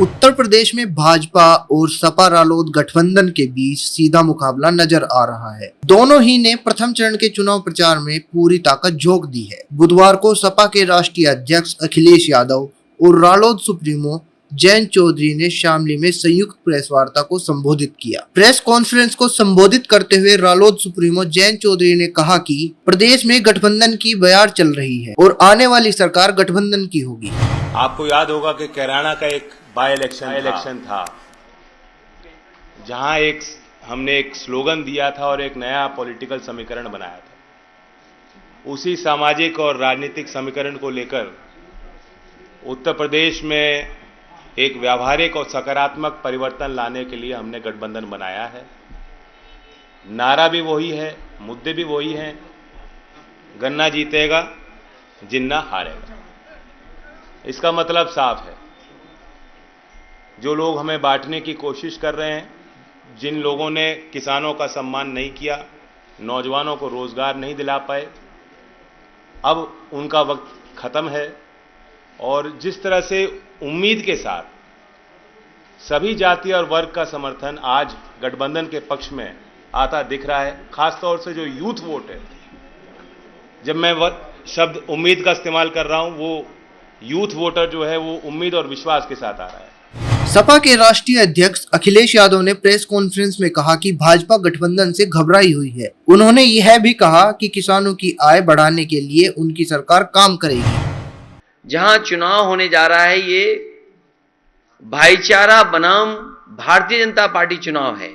उत्तर प्रदेश में भाजपा और सपा रालोद गठबंधन के बीच सीधा मुकाबला नजर आ रहा है। दोनों ही ने प्रथम चरण के चुनाव प्रचार में पूरी ताकत झोंक दी है। बुधवार को सपा के राष्ट्रीय अध्यक्ष अखिलेश यादव और रालोद सुप्रीमो जयंत चौधरी ने शामली में संयुक्त प्रेस वार्ता को संबोधित किया। प्रेस कॉन्फ्रेंस को संबोधित करते हुए रालोद सुप्रीमो जयंत चौधरी ने कहा कि प्रदेश में गठबंधन की बयार चल रही है और आने वाली सरकार गठबंधन की होगी। आपको याद होगा कि कैराना का एक बाय इलेक्शन था जहां हमने एक स्लोगन दिया था और एक नया पॉलिटिकल समीकरण बनाया था। उसी सामाजिक और राजनीतिक समीकरण को लेकर उत्तर प्रदेश में एक व्यावहारिक और सकारात्मक परिवर्तन लाने के लिए हमने गठबंधन बनाया है। नारा भी वही है, मुद्दे भी वही हैं। गन्ना जीतेगा, जिन्ना हारेगा। इसका मतलब साफ है। जो लोग हमें बांटने की कोशिश कर रहे हैं, जिन लोगों ने किसानों का सम्मान नहीं किया, नौजवानों को रोजगार नहीं दिला पाए, अब उनका वक्त खत्म है। और जिस तरह से उम्मीद के साथ सभी जाति और वर्ग का समर्थन आज गठबंधन के पक्ष में आता दिख रहा है, खासतौर से जो यूथ वोट है। जब मैं शब्द उम्मीद का इस्तेमाल कर रहा हूं, वो यूथ वोटर जो है वो उम्मीद और विश्वास के साथ आ रहा है। सपा के राष्ट्रीय अध्यक्ष अखिलेश यादव ने प्रेस कॉन्फ्रेंस में कहा कि भाजपा गठबंधन से घबराई हुई है। उन्होंने यह भी कहा कि किसानों की आय बढ़ाने के लिए उनकी सरकार काम करेगी। जहां चुनाव होने जा रहा है, ये भाईचारा बनाम भारतीय जनता पार्टी चुनाव है।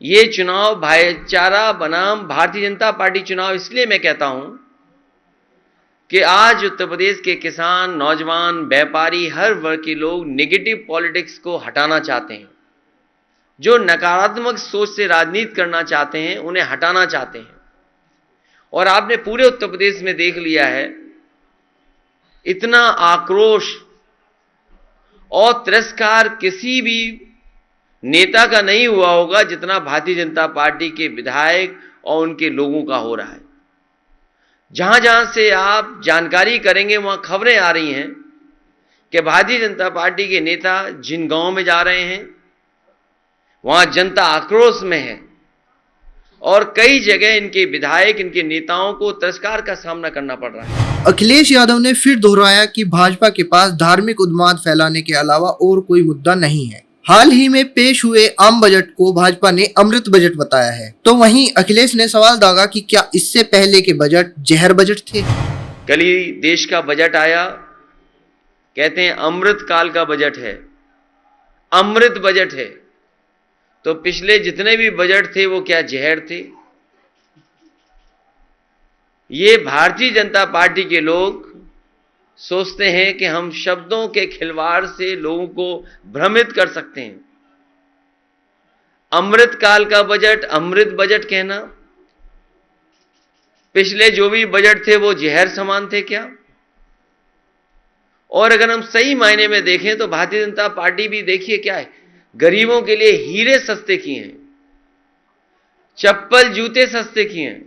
ये चुनाव भाईचारा बनाम भारतीय जनता पार्टी चुनाव इसलिए मैं कहता हूं कि आज उत्तर प्रदेश के किसान, नौजवान, व्यापारी, हर वर्ग के लोग नेगेटिव पॉलिटिक्स को हटाना चाहते हैं। जो नकारात्मक सोच से राजनीति करना चाहते हैं, उन्हें हटाना चाहते हैं। और आपने पूरे उत्तर प्रदेश में देख लिया है, इतना आक्रोश और तिरस्कार किसी भी नेता का नहीं हुआ होगा जितना भारतीय जनता पार्टी के विधायक और उनके लोगों का हो रहा है। जहां जहां से आप जानकारी करेंगे, वहां खबरें आ रही हैं कि भारतीय जनता पार्टी के नेता जिन गांवों में जा रहे हैं, वहां जनता आक्रोश में है और कई जगह इनके विधायक, इनके नेताओं को तिरस्कार का सामना करना पड़ रहा है। अखिलेश यादव ने फिर दोहराया कि भाजपा के पास धार्मिक उन्माद फैलाने के अलावा और कोई मुद्दा नहीं है। हाल ही में पेश हुए आम बजट को भाजपा ने अमृत बजट बताया है। तो वहीं अखिलेश ने सवाल दागा कि क्या इससे पहले के बजट जहर बजट थे। कल ही देश का बजट आया, कहते हैं अमृत काल का बजट है, अमृत बजट है। तो पिछले जितने भी बजट थे वो क्या जहर थे? ये भारतीय जनता पार्टी के लोग सोचते हैं कि हम शब्दों के खिलवाड़ से लोगों को भ्रमित कर सकते हैं। अमृत काल का बजट, अमृत बजट कहना, पिछले जो भी बजट थे वो जहर समान थे क्या? और अगर हम सही मायने में देखें तो भारतीय जनता पार्टी भी देखिए क्या है, गरीबों के लिए हीरे सस्ते किए हैं, चप्पल जूते सस्ते किए हैं।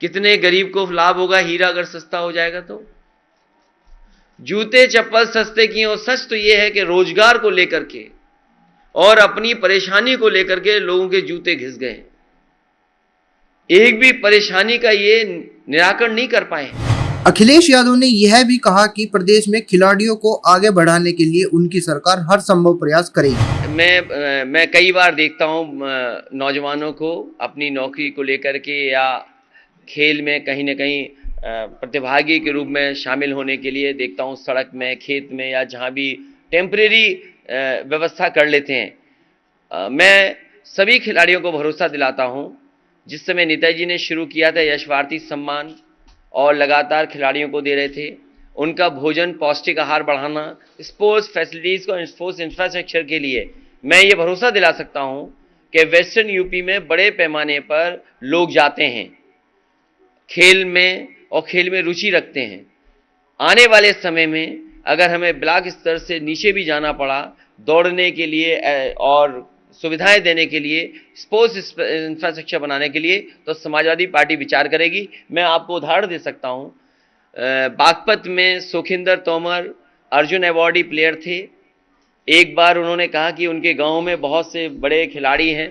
कितने गरीब को लाभ होगा हीरा अगर सस्ता हो जाएगा तो? जूते चप्पल सस्ते किए। और सच तो यह है कि रोजगार को लेकर के और अपनी परेशानी को लेकर के लोगों के जूते घिस गए। एक भी परेशानी का ये निराकरण नहीं कर पाए। अखिलेश यादव ने यह भी कहा कि प्रदेश में खिलाड़ियों को आगे बढ़ाने के लिए उनकी सरकार हर संभव प्रयास करेगी। मैं कई बार देखता हूं नौजवानों को अपनी नौकरी को लेकर के या खेल में कहीं ना कहीं प्रतिभागी के रूप में शामिल होने के लिए देखता हूं, सड़क में, खेत में या जहां भी टेम्परेरी व्यवस्था कर लेते हैं। मैं सभी खिलाड़ियों को भरोसा दिलाता हूं, जिस समय नेताजी ने शुरू किया था यश भारती सम्मान और लगातार खिलाड़ियों को दे रहे थे, उनका भोजन, पौष्टिक आहार बढ़ाना, स्पोर्ट्स फैसिलिटीज़ को, स्पोर्ट्स इंफ्रास्ट्रक्चर के लिए मैं ये भरोसा दिला सकता हूं कि वेस्टर्न यूपी में बड़े पैमाने पर लोग जाते हैं खेल में और खेल में रुचि रखते हैं। आने वाले समय में अगर हमें ब्लॉक स्तर से नीचे भी जाना पड़ा दौड़ने के लिए और सुविधाएं देने के लिए, स्पोर्ट्स इंफ्रास्ट्रक्चर बनाने के लिए, तो समाजवादी पार्टी विचार करेगी। मैं आपको उदाहरण दे सकता हूं, बागपत में सुखिंदर तोमर अर्जुन अवॉर्डी प्लेयर थे। एक बार उन्होंने कहा कि उनके गांव में बहुत से बड़े खिलाड़ी हैं,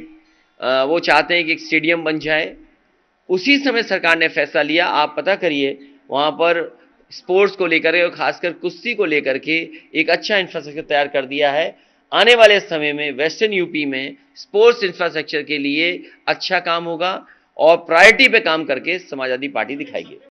वो चाहते हैं कि एक स्टेडियम बन जाए। उसी समय सरकार ने फैसला लिया, आप पता करिए, वहाँ पर स्पोर्ट्स को लेकर के और खासकर कुश्ती को लेकर के एक अच्छा इंफ्रास्ट्रक्चर तैयार कर दिया है। आने वाले समय में वेस्टर्न यूपी में स्पोर्ट्स इंफ्रास्ट्रक्चर के लिए अच्छा काम होगा और प्रायोरिटी पे काम करके समाजवादी पार्टी दिखाएगी।